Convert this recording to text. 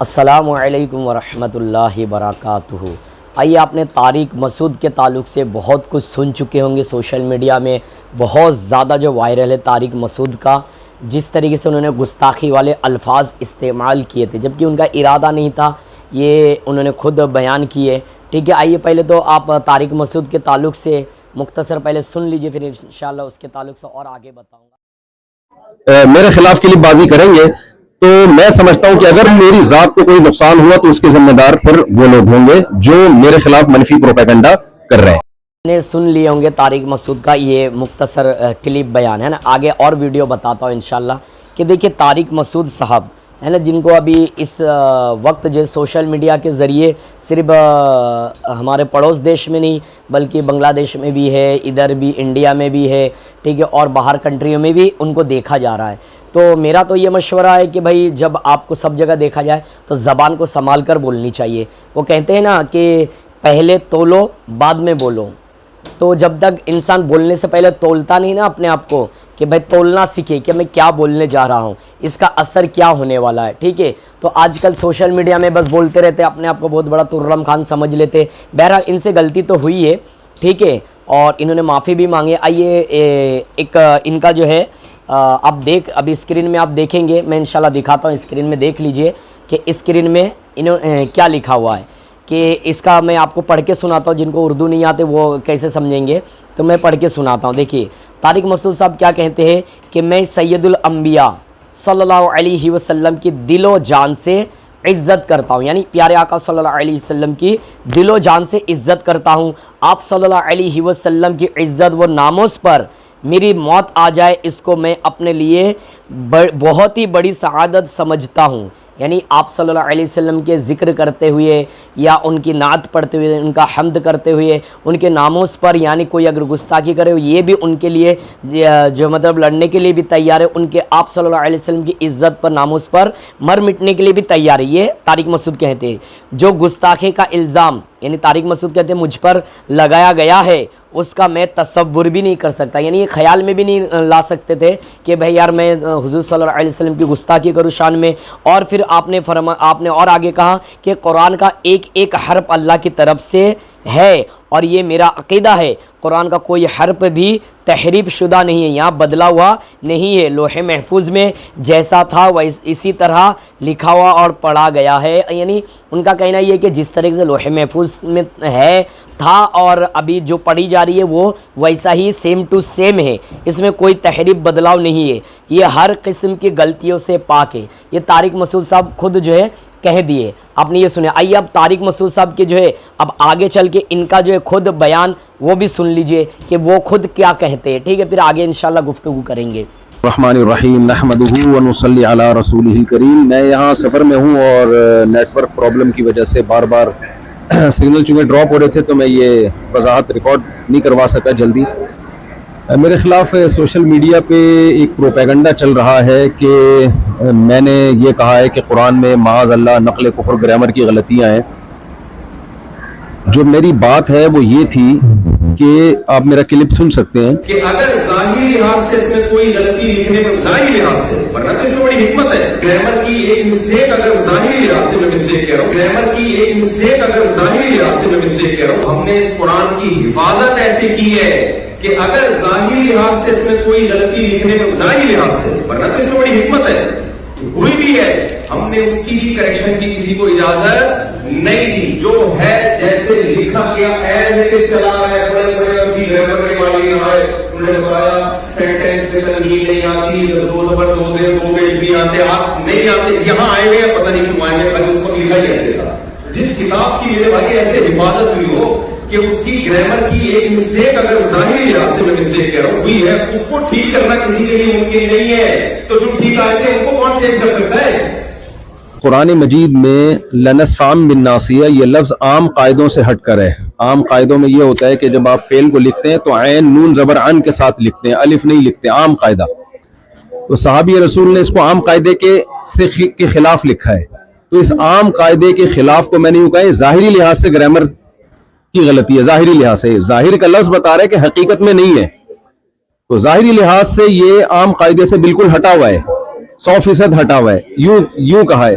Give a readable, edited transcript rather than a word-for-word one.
السلام علیکم ورحمۃ اللہ وبرکاتہ۔ آئیے، آپ نے طارق مسعود کے تعلق سے بہت کچھ سن چکے ہوں گے۔ سوشل میڈیا میں بہت زیادہ جو وائرل ہے طارق مسعود کا، جس طریقے سے انہوں نے گستاخی والے الفاظ استعمال کیے تھے جبکہ ان کا ارادہ نہیں تھا، یہ انہوں نے خود بیان کیے۔ ٹھیک ہے، آئیے پہلے تو آپ طارق مسعود کے تعلق سے مختصر پہلے سن لیجئے، پھر انشاءاللہ اس کے تعلق سے اور آگے بتاؤں گا۔ میرے خلاف کلپ بازی کریں گے تو میں سمجھتا ہوں کہ اگر میری ذات کو کوئی نقصان ہوا تو اس کے ذمہ دار پھر وہ لوگ ہوں گے جو میرے خلاف منفی پروپیگنڈا کر رہے ہیں۔ نے سن لیے ہوں گے طارق مسعود کا یہ مختصر کلپ بیان ہے نا، آگے اور ویڈیو بتاتا ہوں انشاءاللہ کہ دیکھیے طارق مسعود صاحب ہے نا، جن کو ابھی اس وقت جو سوشل میڈیا کے ذریعے صرف ہمارے پڑوس دیش میں نہیں بلکہ بنگلہ دیش میں بھی ہے، ادھر بھی انڈیا میں بھی ہے، ٹھیک ہے، اور باہر کنٹریوں میں بھی ان کو دیکھا جا رہا ہے۔ تو میرا تو یہ مشورہ ہے کہ بھائی جب آپ کو سب جگہ دیکھا جائے تو زبان کو سنبھال کر بولنی چاہیے۔ وہ کہتے ہیں نا کہ پہلے تولو بعد میں بولو، تو جب تک انسان بولنے سے پہلے تولتا نہیں نا اپنے آپ کو کہ بھائی تولنا سیکھے کہ میں کیا بولنے جا رہا ہوں، اس کا اثر کیا ہونے والا ہے۔ ٹھیک ہے، تو آج کل سوشل میڈیا میں بس بولتے رہتے، اپنے آپ کو بہت بڑا ترم خان سمجھ لیتے۔ بہرحال ان سے غلطی تو ہوئی ہے، ٹھیک ہے، اور انہوں نے معافی بھی مانگے۔ آئیے ایک ان کا جو ہے آپ ابھی اسکرین میں آپ دیکھیں گے، میں انشاءاللہ دکھاتا ہوں، اسکرین میں دیکھ لیجئے کہ اسکرین میں کیا لکھا ہوا ہے، کہ اس کا میں آپ کو پڑھ کے سناتا ہوں، جن کو اردو نہیں آتے وہ کیسے سمجھیں گے، تو میں پڑھ کے سناتا ہوں۔ دیکھیے طارق مسعود صاحب کیا کہتے ہیں کہ میں سید الانبیاء صلی اللہ علیہ وسلم کی دل و جان سے عزت کرتا ہوں، یعنی پیارے آقا صلی اللہ علیہ وسلم کی دل و جان سے عزت کرتا ہوں۔ آپ صلی اللہ علیہ وسلم کی عزت و ناموس پر میری موت آ جائے، اس کو میں اپنے لیے بہت ہی بڑی سعادت سمجھتا ہوں۔ یعنی آپ صلی اللہ علیہ وسلم کے ذکر کرتے ہوئے یا ان کی نعت پڑھتے ہوئے، ان کا حمد کرتے ہوئے، ان کے ناموس پر یعنی کوئی اگر گستاخی کرے یہ بھی ان کے لیے جو مطلب لڑنے کے لیے بھی تیار ہے، ان کے آپ صلی اللہ علیہ وسلم کی عزت پر ناموس پر مر مٹنے کے لیے بھی تیار ہے۔ یہ طارق مسعود کہتے ہیں جو گستاخی کا الزام یعنی طارق مسعود کہتے ہیں مجھ پر لگایا گیا ہے، اس کا میں تصور بھی نہیں کر سکتا، یعنی یہ خیال میں بھی نہیں لا سکتے تھے کہ بھئی یار میں حضور صلی اللہ علیہ وسلم کی گستاخی کروں شان میں۔ اور پھر آپ نے اور آگے کہا کہ قرآن کا ایک ایک حرف اللہ کی طرف سے ہے، اور یہ میرا عقیدہ ہے، قرآن کا کوئی حرف بھی تحریف شدہ نہیں ہے، یہاں بدلا ہوا نہیں ہے، لوح محفوظ میں جیسا تھا وہ اسی طرح لکھا ہوا اور پڑھا گیا ہے۔ یعنی ان کا کہنا یہ ہے کہ جس طریقے سے لوح محفوظ میں ہے تھا اور ابھی جو پڑھی جا رہی ہے وہ ویسا ہی سیم ٹو سیم ہے، اس میں کوئی تحریف بدلاؤ نہیں ہے، یہ ہر قسم کی غلطیوں سے پاک ہے۔ یہ طارق مسعود صاحب خود جو ہے کہہ دیے، آپ نے یہ سنے۔ آئیے اب طارق مسعود صاحب کے جو ہے اب آگے چل کے ان کا جو ہے خود بیان وہ بھی سن لیجئے کہ وہ خود کیا کہتے ہیں، ٹھیک ہے، پھر آگے انشاءاللہ گفتگو کریں گے۔ الرحمن الرحیم نحمدہ ونصلی علی رسولہ الکریم۔ میں یہاں سفر میں ہوں اور نیٹ ورک پرابلم کی وجہ سے بار بار سگنل چونکہ ڈراپ ہو رہے تھے تو میں یہ وضاحت ریکارڈ نہیں کروا سکا جلدی۔ میرے خلاف سوشل میڈیا پہ ایک پروپیگنڈا چل رہا ہے کہ میں نے یہ کہا ہے کہ قرآن میں معاذ اللہ نقل کفر گرامر کی غلطیاں ہیں۔ جو میری بات ہے وہ یہ تھی کہ آپ میرا کلپ سن سکتے ہیں کہ اگر ظاہری لحاظ سے اس میں کوئی غلطی لکھنے میں ظاہری لحاظ سے، ورنہ تو اس میں بڑی حکمت ہے، گرامر کی ایک مسٹیک اگر ظاہری لحاظ سے میں مسٹیک کہہ رہا ہوں، گرامر کی ایک مسٹیک اگر ظاہری لحاظ سے میں مسٹیک کہہ رہا ہوں، ہم نے اس قرآن کی حفاظت ایسے کی ہے کہ اگر ظاہری لحاظ سے اس میں کوئی غلطی لکھنے میں ظاہری لحاظ سے، ورنہ تو اس میں بڑی حکمت ہے، ہوئی بھی ہے، ہم نے اس کی بھی کریکشن کی کسی کو اجازت نہیں دی، جو ہے جیسے لکھا گیا ایز اٹ از چلا رہا ہے۔ بڑے بڑے ابھی گرامر کے والے یہاں ہے، انہوں نے بتایا سینٹینس سے تنقید نہیں آتی، دو زبر دو سے دو پیش نہیں آتے، آپ نہیں آتے، یہاں آئے ہوئے پتہ نہیں کیوں آئے ہوئے، اس کو لکھا ہی ایسے تھا۔ جس کتاب کی میرے بھائی ایسے حفاظت ہوئی ہو کہ اس کی گرامر کی ایک مسٹیک اگر ظاہری لحاظ سے میں مسٹیک کہہ رہا ہوں ہوئی ہے، اس کو ٹھیک کرنا کسی کے لیے ممکن نہیں ہے، تو جو ٹھیک آئے تھے ان کو کون چیک کر سکتا ہے؟ قرآن مجید میں لنسفام بن ناصیہ یہ لفظ عام قاعدوں سے ہٹ کر ہے۔ عام قاعدوں میں یہ ہوتا ہے کہ جب آپ فعل کو لکھتے ہیں تو عین نون زبر عن کے ساتھ لکھتے ہیں، الف نہیں لکھتے، عام قاعدہ۔ تو صحابی رسول نے اس کو عام قاعدے کے خلاف لکھا ہے، تو اس عام قاعدے کے خلاف کو میں نے یوں کہا ظاہری لحاظ سے گرامر کی غلطی ہے، ظاہری لحاظ سے، ظاہر کا لفظ بتا رہا ہے کہ حقیقت میں نہیں ہے، تو ظاہری لحاظ سے یہ عام قاعدے سے بالکل ہٹا ہوا ہے، 100% ہٹا ہوا ہے، یوں کہا ہے۔